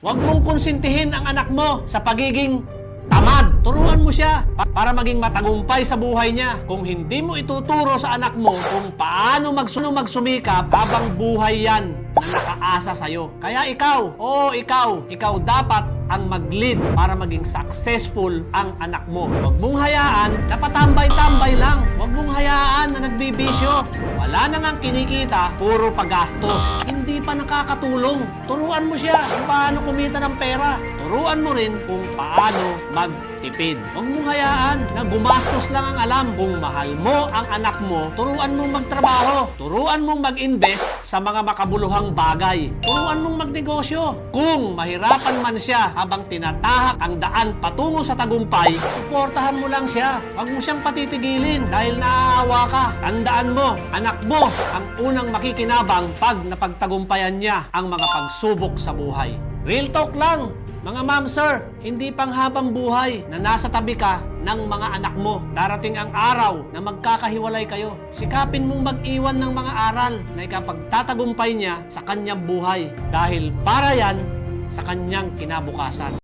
Huwag mong konsintihin ang anak mo sa pagiging tamad. Turuan mo siya para maging matagumpay sa buhay niya. Kung hindi mo ituturo sa anak mo kung paano magsumikap habang buhay yan na nakaasa sa'yo. Kaya ikaw dapat ang mag-lead para maging successful ang anak mo. Huwag mong hayaan na patambay-tambay lang. Huwag mong hayaan na nagbibisyo. Wala na nang kinikita, puro pagastos. Hindi pa nakakatulong. Turuan mo siya kung paano kumita ng pera. Turuan mo rin kung paano magtipid. Huwag mong hayaan na gumastos lang ang alam. Kung mahal mo ang anak mo, turuan mong magtrabaho. Turuan mong mag-invest sa mga makabuluhang bagay. Turuan mong magnegosyo. Kung mahirapan man siya habang tinatahak ang daan patungo sa tagumpay, suportahan mo lang siya. Huwag mo siyang patitigilin dahil naaawa ka. Tandaan mo, anak mo ang unang makikinabang pag napagtagumpayan niya ang mga pagsubok sa buhay. Real talk lang. Mga ma'am, sir, hindi pang habang buhay na nasa tabi ka ng mga anak mo. Darating ang araw na magkakahiwalay kayo. Sikapin mong mag-iwan ng mga aral na ikapagtatagumpay niya sa kanyang buhay. Dahil para yan sa kanyang kinabukasan.